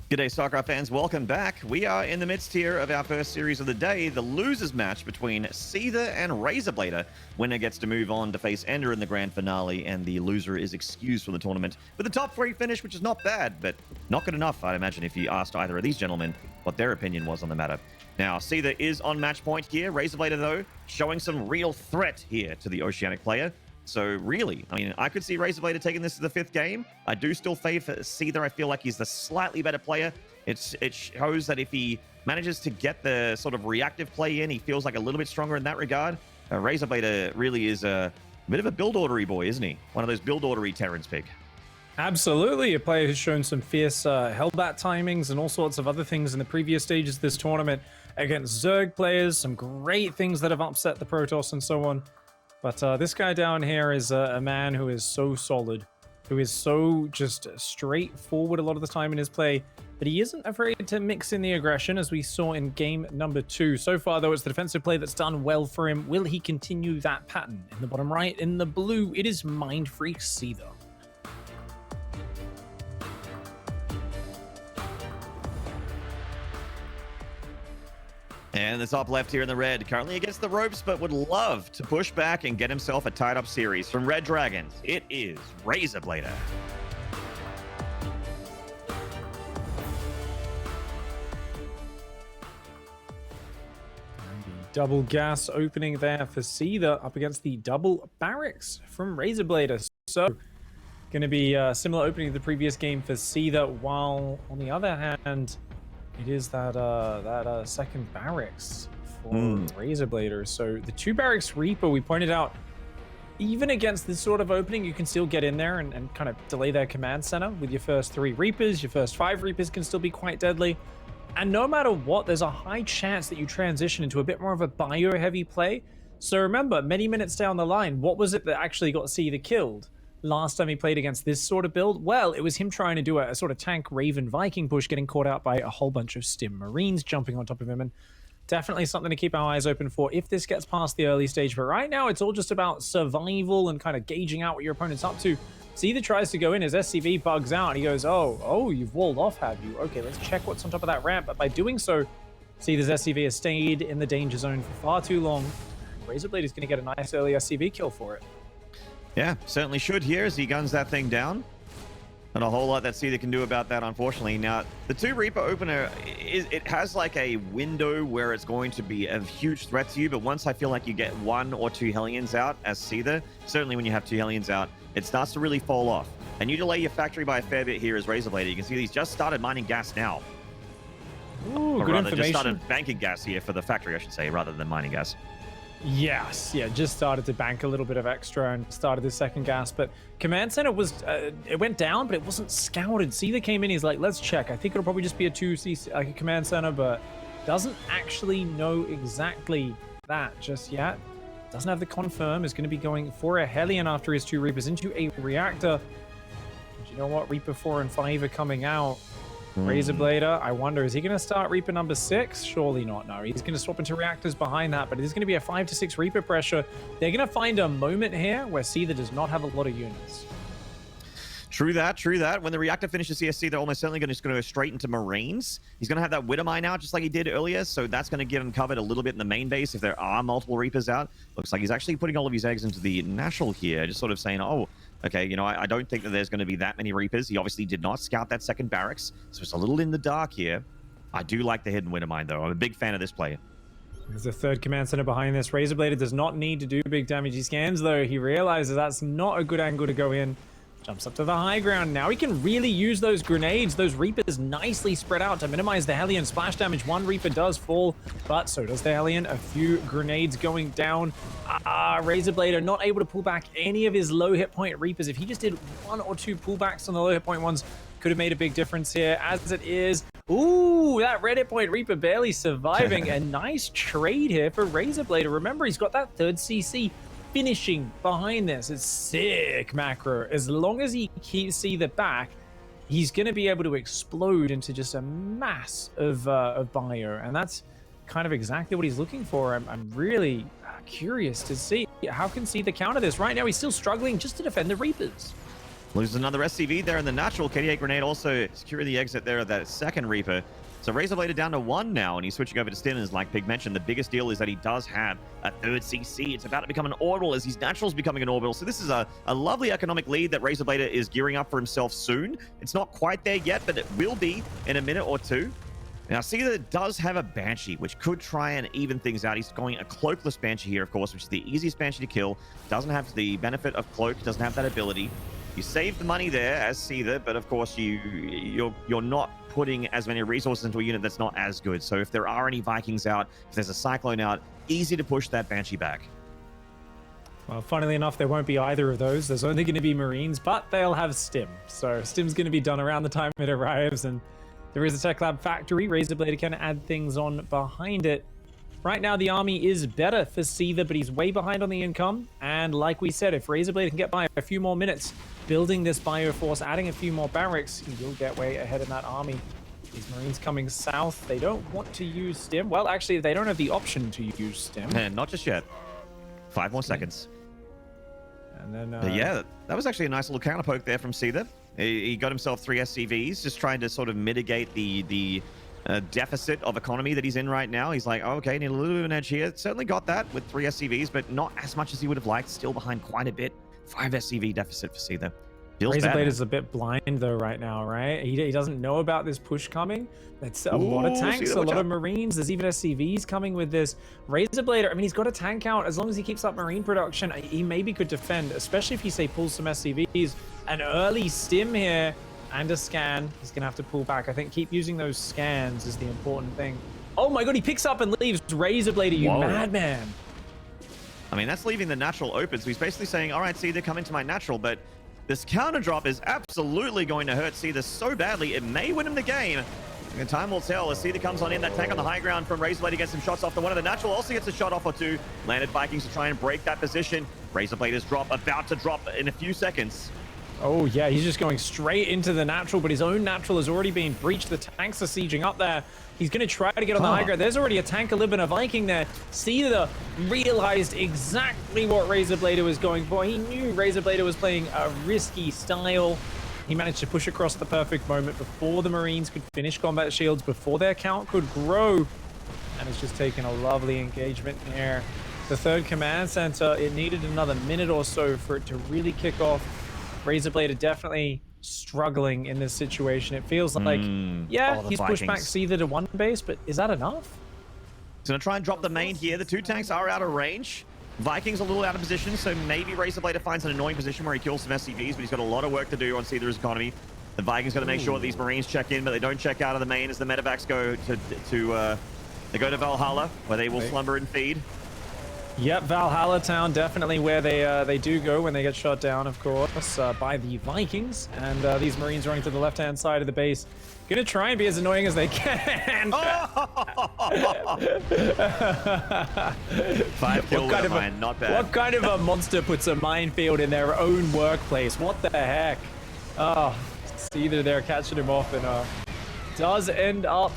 G'day, Soccer fans. Welcome back. We are in the midst here of our first series of the day, the losers match between Seither and RazerBlader. Winner gets to move on to face Ender in the grand finale, and the loser is excused from the tournament with a top 3 finish, which is not bad, but not good enough, I'd imagine, if you asked either of these gentlemen what their opinion was on the matter. Now, Seither is on match point here. RazerBlader, though, showing some real threat here to the Oceanic player. So really, I mean, I could see RazerBlader taking this to the 5th game. I do still favor Seither. I feel like he's the slightly better player. It shows that if he manages to get the sort of reactive play in, he feels like a little bit stronger in that regard. RazerBlader really is a bit of a build ordery boy, isn't he? One of those build ordery Terrans pig. Absolutely, a player who's shown some fierce hellbat timings and all sorts of other things in the previous stages of this tournament against Zerg players. Some great things that have upset the Protoss and so on. But this guy down here is a man who is so solid, who is so just straightforward a lot of the time in his play, but he isn't afraid to mix in the aggression, as we saw in game number 2. So far, though, it's the defensive play that's done well for him. Will he continue that pattern? In the bottom right, in the blue, it is Mind Freak Seither. And the top left here in the red, currently against the ropes, but would love to push back and get himself a tied-up series. From Red Dragons, it is RazerBlader. Double gas opening there for Seither up against the double barracks from RazerBlader. So, going to be a similar opening to the previous game for Seither, while on the other hand, it is that second barracks for RazerBlader. So the 2 barracks Reaper, we pointed out, even against this sort of opening, you can still get in there and kind of delay their command center with your first 3 Reapers. Your first 5 Reapers can still be quite deadly. And no matter what, there's a high chance that you transition into a bit more of a bio-heavy play. So remember, many minutes down the line, what was it that actually got Seither killed last time he played against this sort of build? Well, it was him trying to do a sort of tank Raven Viking push, getting caught out by a whole bunch of Stim Marines jumping on top of him, and definitely something to keep our eyes open for if this gets past the early stage. But right now, it's all just about survival and kind of gauging out what your opponent's up to. Seither tries to go in, his SCV bugs out, and he goes, oh, you've walled off, have you? Okay, let's check what's on top of that ramp. But by doing so, Seither's SCV has stayed in the danger zone for far too long. RazerBlader is going to get a nice early SCV kill for it. Yeah, certainly should here as he guns that thing down. Not a whole lot that Seither can do about that, unfortunately. Now, the 2 Reaper opener, it has like a window where it's going to be a huge threat to you, but once I feel like you get 1 or 2 Hellions out as Seither, certainly when you have 2 Hellions out, it starts to really fall off. And you delay your factory by a fair bit here as RazerBlader. You can see he's just started mining gas now. Ooh, or good rather, information. just started banking gas here for the factory, I should say, rather than mining gas. Yes, yeah, just started to bank a little bit of extra and started the second gas, but command center was, it went down, but it wasn't scouted. Seither came in, he's like, let's check. I think it'll probably just be a 2C, like a command center, but doesn't actually know exactly that just yet. Doesn't have the confirm, is going to be going for a Hellion after his 2 Reapers into a reactor. And you know what? Reaper 4 and 5 are coming out. RazerBlader, I wonder, is he going to start Reaper number 6? Surely not, no. He's going to swap into reactors behind that, but there's going to be a 5 to 6 Reaper pressure. They're going to find a moment here where Seither does not have a lot of units. True that, true that. When the reactor finishes CSC, they're almost certainly going to go straight into Marines. He's going to have that Widowmine out just like he did earlier, so that's going to give him covered a little bit in the main base if there are multiple Reapers out. Looks like he's actually putting all of his eggs into the Natural here, just sort of saying, oh, okay, you know, I don't think that there's going to be that many Reapers. He obviously did not scout that second barracks, so it's a little in the dark here. I do like the hidden Widowmine, though. I'm a big fan of this play. There's a 3rd command center behind this. RazerBlader does not need to do big damage. He scans, though. He realizes that's not a good angle to go in. Jumps up to the high ground. Now he can really use those grenades. Those Reapers nicely spread out to minimize the Hellion splash damage. 1 Reaper does fall, but so does the Hellion. A few grenades going down. RazerBlader not able to pull back any of his low hit point Reapers. If he just did 1 or 2 pullbacks on the low hit point ones, could have made a big difference here. As it is, ooh, that red hit point Reaper barely surviving. A nice trade here for RazerBlader. Remember, he's got that 3rd CC finishing behind this. It's sick macro. As long as he keeps Seither back, he's going to be able to explode into just a mass of bio, and that's kind of exactly what he's looking for. I'm really curious to see how can Seither counter this. Right now, he's still struggling just to defend the Reapers. Loses another SCV there in the natural. KD8 grenade also securing the exit there of that second Reaper. So RazerBlader down to 1 now, and he's switching over to Stim. As like Pig mentioned, the biggest deal is that he does have a third CC. It's about to become an orbital as his natural's becoming an orbital. So this is a lovely economic lead that RazerBlader is gearing up for himself soon. It's not quite there yet, but it will be in a minute or two. Now, Seither does have a Banshee, which could try and even things out. He's going a Cloakless Banshee here, of course, which is the easiest Banshee to kill. Doesn't have the benefit of Cloak, doesn't have that ability. You save the money there as Seither, but of course you're not putting as many resources into a unit that's not as good. So if there are any Vikings out, if there's a Cyclone out, easy to push that Banshee back. Well, funnily enough, there won't be either of those. There's only going to be Marines, but they'll have Stim. So Stim's going to be done around the time it arrives, and there is a Tech Lab factory. RazerBlader can add things on behind it. Right now, the army is better for Seither, but he's way behind on the income. And like we said, if RazerBlader can get by a few more minutes, building this Bioforce, adding a few more barracks, he will get way ahead in that army. These Marines coming south, they don't want to use Stim. Well, actually, they don't have the option to use Stim. Not just yet. 5 more seconds. And then, yeah, that was actually a nice little counterpoke there from Seither. He got himself 3 SCVs, just trying to sort of mitigate the deficit of economy that he's in right now. He's like, oh, okay, need a little bit of an edge here. Certainly got that with 3 SCVs, but not as much as he would have liked. Still behind quite a bit. 5 SCV deficit for Seither. RazerBlader is a bit blind though right now, right? He doesn't know about this push coming. It's a lot of tanks, a lot of Marines. There's even SCVs coming with this. RazerBlader, I mean, he's got a tank out. As long as he keeps up Marine production, he maybe could defend, especially if he, say, pulls some SCVs. An early Stim here and a scan. He's going to have to pull back. I think keep using those scans is the important thing. Oh my god, he picks up and leaves. RazerBlader, you madman. I mean, that's leaving the natural open. So he's basically saying, all right, Seither, come into my natural, but this counter drop is absolutely going to hurt Seither so badly, it may win him the game. And time will tell as Seither comes on in. That tank on the high ground from RazerBlader gets some shots off the one of the natural. Also gets a shot off or two. Landed Vikings to try and break that position. RazerBlader's drop about to drop in a few seconds. Oh yeah, he's just going straight into the natural, but his own natural has already been breached. The tanks are sieging up there. He's going to try to get on the high ground. There's already a tank, a Lib, and a Viking there. Seither realized exactly what RazerBlader was going for. He knew RazerBlader was playing a risky style. He managed to push across the perfect moment before the Marines could finish combat shields, before their count could grow. And it's just taken a lovely engagement here. The third command center, it needed another minute or so for it to really kick off. RazerBlader definitely struggling in this situation. It feels like, yeah, he's pushed back Seither to 1 base, but is that enough? He's going to try and drop the main here. The 2 tanks are out of range. Vikings a little out of position, so maybe RazerBlader finds an annoying position where he kills some SCVs, but he's got a lot of work to do on Seither's economy. The Vikings got to make sure that these Marines check in, but they don't check out of the main as the medevacs go to Valhalla, where they will slumber and feed. Yep, Valhalla Town, definitely where they do go when they get shot down, of course, by the Vikings. And these Marines running to the left-hand side of the base. Gonna try and be as annoying as they can. 5 kill with a mine, not bad. What kind of a monster puts a minefield in their own workplace? What the heck? Oh, Seither there catching him off, and does end up,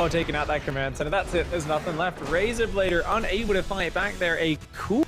taking out that command center. That's it. There's nothing left. RazerBlader unable to fight back there. A cool